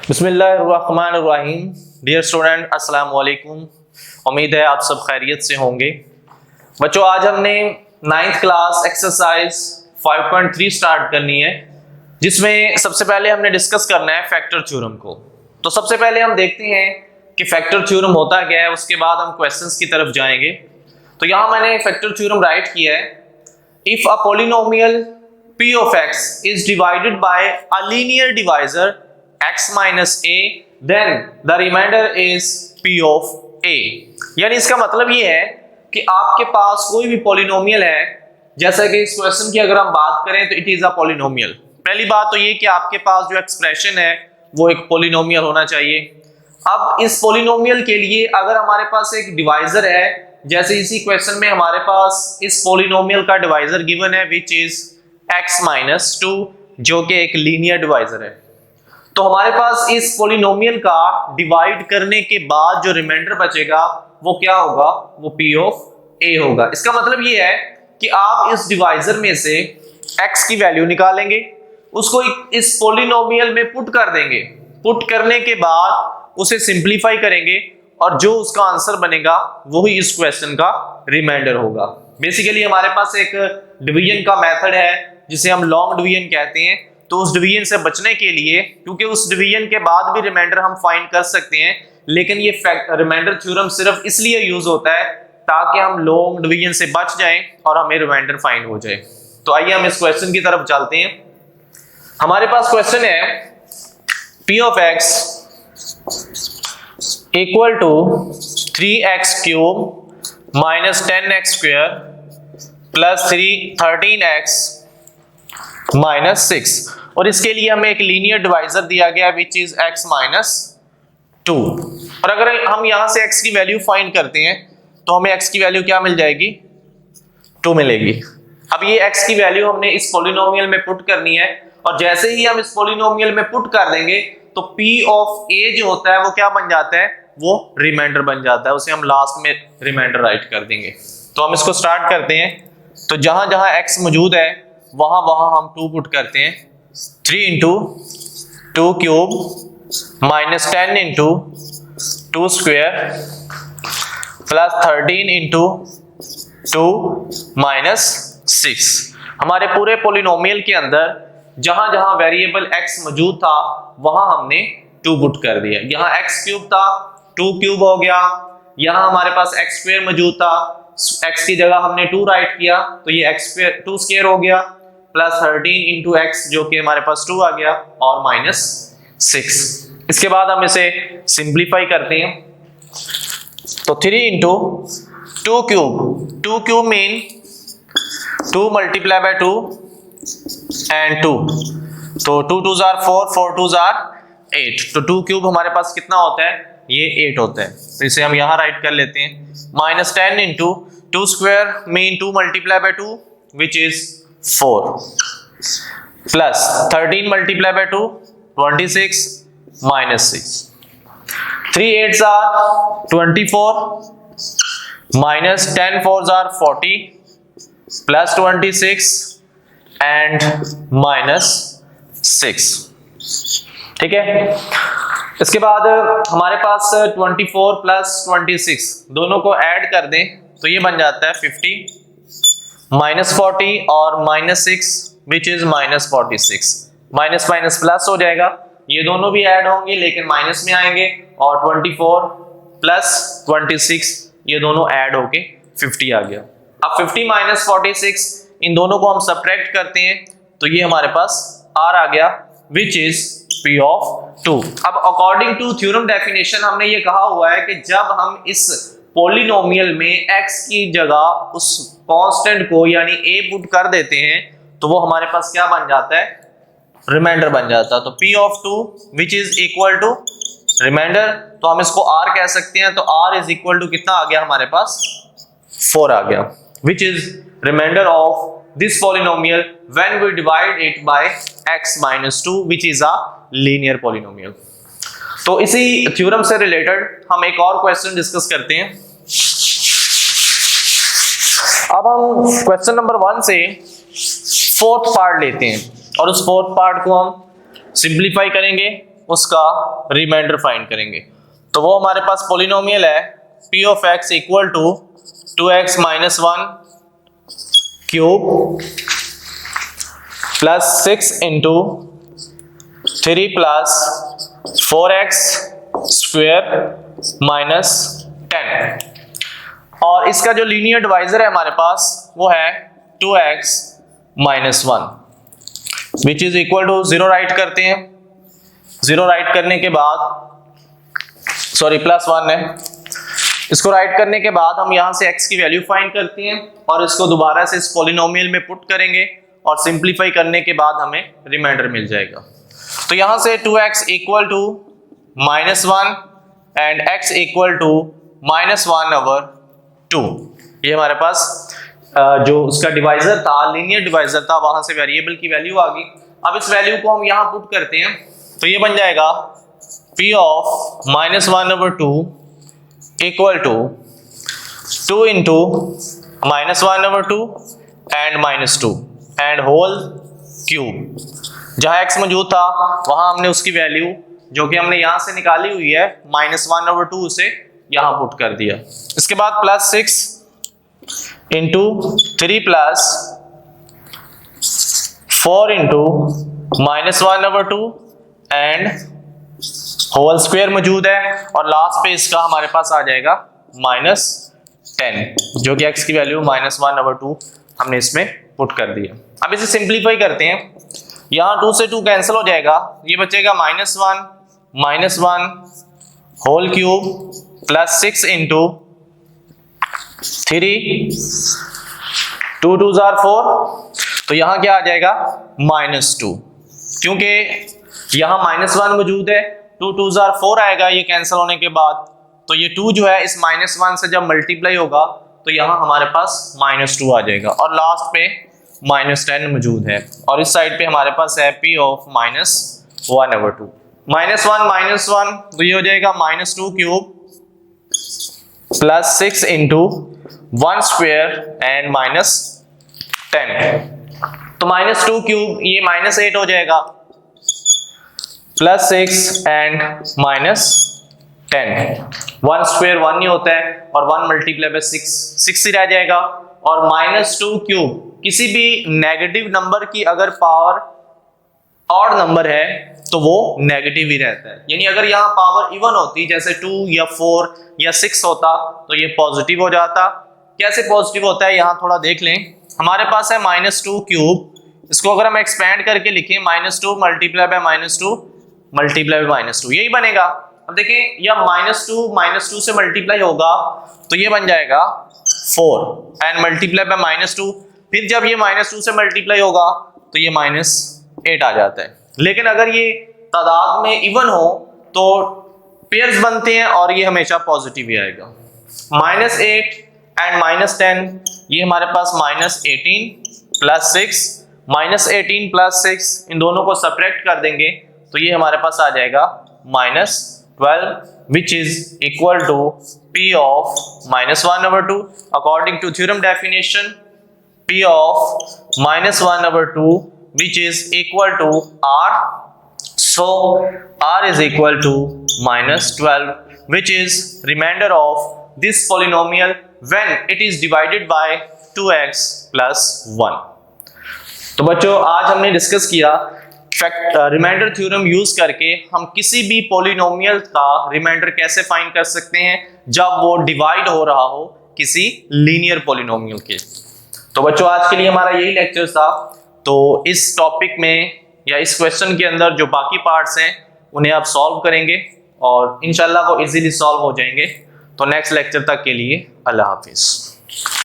बिस्मिल्लाहिर्रहमानिर्रहीम। Dear student, अस्सलाम वालेकुम। उम्मीद है आप सब खैरियत से होंगे। बच्चों, आज हमने 9th क्लास एक्सरसाइज 5.3 स्टार्ट करनी है, जिसमें सबसे पहले हमने डिस्कस करना है फैक्टर थ्योरम को। तो सबसे पहले हम देखते हैं कि फैक्टर थ्योरम होता क्या है, उसके बाद हम क्वेश्चंस की तरफ जाएंगे। तो यहाँ मैंने फैक्टर थ्योरम राइट किया है। If a polynomial p of x is divided by a linear divisor x minus a, then the remainder is p of a। यानी इसका मतलब ये है कि आपके पास कोई भी पॉलिनोमियल है, जैसा कि इस क्वेश्चन की अगर हम बात करें तो इट इज अ पॉलिनोमियल। पहली बात तो ये कि आपके पास जो एक्सप्रेशन है वो एक पॉलिनोमियल होना चाहिए। अब इस पॉलिनोमियल के लिए अगर हमारे पास एक डिवाइजर है, जैसे इसी क्वेश्चन में हमारे पास इस पॉलिनोमियल का डिवाइजर गिवन है विच इज x माइनस 2, जो कि एक लीनियर डिवाइजर है। तो हमारे पास इस पॉलिनोमियल का डिवाइड करने के बाद जो रिमाइंडर बचेगा वो क्या होगा, वो p ऑफ a होगा। इसका मतलब ये है कि आप इस डिवाइजर में से x की वैल्यू निकालेंगे, उसको इस पॉलिनोमियल में पुट कर देंगे। पुट करने के बाद उसे सिंप्लीफाई करेंगे और जो उसका आंसर बनेगा वही इस क्वेश्चन का रिमाइंडर होगा। बेसिकली हमारे पास एक डिवीजन का मेथड है जिसे हम लॉन्ग डिवीजन कहते हैं। तो उस डिवीजन से बचने के लिए, क्योंकि उस डिवीजन के बाद भी रिमाइंडर हम फाइंड कर सकते हैं, लेकिन ये रिमाइंडर थ्योरम सिर्फ इसलिए यूज होता है ताकि हम लॉन्ग डिवीजन से बच जाएं और हमें रिमाइंडर फाइंड हो जाए। तो आइए हम इस क्वेश्चन की तरफ चलते हैं। हमारे पास क्वेश्चन है p of x equal to 3x cube minus 10x square plus 13x minus 6, और इसके लिए हमें एक लीनियर डिवाइजर दिया गया विच इज x माइनस 2। और अगर हम यहां से x की वैल्यू फाइंड करते हैं तो हमें x की वैल्यू क्या मिल जाएगी, 2 मिलेगी। अब ये x की वैल्यू हमने इस पॉलिनोमियल में पुट करनी है, और जैसे ही हम इस पॉलिनोमियल में पुट कर देंगे तो p ऑफ a जो होता है वो क्या बन जाता है, वो रिमाइंडर बन जाता है। उसे हम लास्ट में रिमाइंडर राइट कर देंगे। तो हम इसको स्टार्ट करते हैं। तो जहां जहां x मौजूद है वहां वहां हम 2 पुट करते हैं। 3 into 2 cube minus 10 into 2 square plus 13 into 2 minus 6। हमारे पूरे पॉलिनोमियल के अंदर जहां जहां वेरिएबल x मौजूद था वहां हमने 2 पुट कर दिया। यहाँ x क्यूब था, 2 क्यूब हो गया। यहाँ हमारे पास x स्क्वायर मौजूद था, x की जगह हमने 2 राइट किया तो ये x स्क्वायर 2 स्क्वायर हो गया, प्लस 13 इंटू एक्स जो कि हमारे पास 2 आ गया, और माइनस 6। इसके बाद हम इसे सिंप्लीफाई करते हैं। तो 3 into 2 cube, 2 cube mean 2 multiply by 2 and 2, तो 2 2 जार 4, 4 2 जार 8। तो 2 क्यूब हमारे पास कितना होता है, ये 8 होता है। तो इसे हम यहां राइट कर लेते हैं। Minus 10 into 2 square mean 2 multiply by 2 which is 4, plus 13 multiply by 2 26 minus 6। 3 8 or 24 minus 10 4 or 40 plus 26 and minus 6। ठीक है। इसके बाद हमारे पास 24 प्लस 26 दोनों को ऐड कर दें तो ये बन जाता है 50 माइनस 40 और minus 6 which is minus 46। Minus minus plus हो जाएगा, ये दोनों भी ऐड होंगे लेकिन माइनस में आएंगे, और 24 प्लस 26 ये दोनों ऐड होके 50 आ गया। अब 50 माइनस 46 इन दोनों को हम सब्ट्रैक्ट करते हैं तो ये हमारे पास r आ गया विच इज p ऑफ 2। अब अकॉर्डिंग टू थ्योरम डेफिनेशन हमने ये कहा हुआ है कि जब हम इस पॉलिनोमियल में x की जगह उस कांस्टेंट को यानी a पुट कर देते हैं तो वो हमारे पास क्या बन जाता है, रिमाइंडर बन जाता है। तो p of 2 which is equal to remainder, तो हम इसको r कह सकते हैं। तो r इज इक्वल टू कितना आ गया हमारे पास, 4 आ गया, which is remainder of this polynomial when we divide it by x minus 2 which is a linear polynomial। तो इसी थ्योरम से रिलेटेड हम एक और क्वेश्चन डिस्कस करते हैं। अब हम क्वेश्चन नंबर 1 से 4th पार्ट लेते हैं और उस 4th पार्ट को हम सिंप्लीफाई करेंगे उसका रिमाइंडर फाइंड करेंगे। तो वो हमारे पास पॉलिनोमियल है p of x equal to 2x minus 1 cube plus 6 into 3 plus 4x square minus 10, और इसका जो लीनियर डिवाइजर है हमारे पास वो है 2x minus 1 which is equal to 0 right करते हैं। 0 राइट करने के बाद सॉरी प्लस 1 है, इसको राइट करने के बाद हम यहां से x की वैल्यू फाइंड करते हैं और इसको दोबारा से इस पॉलिनोमियल में पुट करेंगे और सिंप्लीफाई करने के बाद हमें रिमाइंडर मिल जाएगा। तो यहां से 2x equal to minus 1 and x equal to minus 1/2, ये हमारे पास जो उसका डिवाइजर था, लीनियर डिवाइजर था, वहां से वेरिएबल की वैल्यू आ गई। अब इस वैल्यू को हम यहां पुट करते हैं तो ये बन जाएगा p of minus 1/2 equal to 2 into minus 1/2 and minus 2 and whole cube. जहां x मौजूद था वहां हमने उसकी वैल्यू जो कि हमने यहां से निकाली हुई है माइनस 1/2 से यहां पुट कर दिया। इसके बाद plus 6 into 3 plus 4 into minus 1/2 and whole square मौजूद है, और लास्ट पे इसका हमारे पास आ जाएगा माइनस 10 जो कि x की वैल्यू माइनस 1/2 हमने इसमें पुट कर दिया। अब इसे सिंप्लीफाई करते हैं, यहाँ 2 से 2 कैंसिल हो जाएगा, ये बचेगा minus 1 whole cube plus 6 into 3 2 2 4, तो यहाँ क्या आ जाएगा -2, क्योंकि यहाँ -1 मौजूद है, 2 2 4 आएगा ये कैंसिल होने के बाद, तो ये 2 जो है इस -1 से जब मल्टीप्लाई होगा तो यहाँ हमारे पास -2 आ जाएगा, और लास्ट पे -10 मौजूद है, और इस साइड पे हमारे पास है p ऑफ -1/2। -1 तो ये हो जाएगा -2 cube plus 6 into 1 square and -10, तो -2 क्यूब ये -8 हो जाएगा, प्लस 6 एंड -10, 1 स्क्वेयर 1 ही होता है और 1 मल्टीप्लाई बाय 6 ही रह जाएगा, और -2 क्यूब किसी भी नेगेटिव नंबर की अगर पावर ऑड नंबर है तो वो नेगेटिव ही रहता है, यानी अगर यहाँ पावर इवन होती जैसे 2 या 4 या 6 होता तो ये पॉजिटिव हो जाता। कैसे पॉजिटिव होता है यहाँ थोड़ा देख लें, हमारे पास है -2 क्यूब, इसको अगर हम एक्सपेंड करके लिखें -2 मल्टीप्लाई बाय -2 मल्टीप्लाई बाय -2 यही बनेगा। अब देखें यह -2 से मल्टीप्लाई होगा तो ये बन जाएगा 4 एंड मल्टीप्लाई बाय -2, फिर जब ये -2 से मल्टीप्लाई होगा तो ये -8 आ जाता है। लेकिन अगर ये तादाद में इवन हो तो पेयर्स बनते हैं और ये हमेशा पॉजिटिव ही आएगा। -8 एंड -10 ये हमारे पास -18 प्लस 6, -18 प्लस 6 इन दोनों को सब्ट्रैक्ट कर देंगे तो ये हमारे पास आ जाएगा -12 which is equal to p of -1/2 according to theorem definition, p of -1/2 which is equal to r, so r is equal to -12 which is remainder of this polynomial when it is divided by 2x plus 1। तो बच्चों आज हमने discuss किया remainder theorem use करके हम किसी भी polynomial का रिमाइंडर कैसे फाइंड कर सकते हैं जब वो डिवाइड हो रहा हो किसी लीनियर पॉलिनोमियल के। तो बच्चों आज के लिए हमारा यही लेक्चर था, तो इस टॉपिक में या इस क्वेश्चन के अंदर जो बाकी पार्ट्स हैं उन्हें आप सॉल्व करेंगे और इंशाल्लाह वो इजीली सॉल्व हो जाएंगे। तो नेक्स्ट लेक्चर तक के लिए अल्लाह हाफिज़।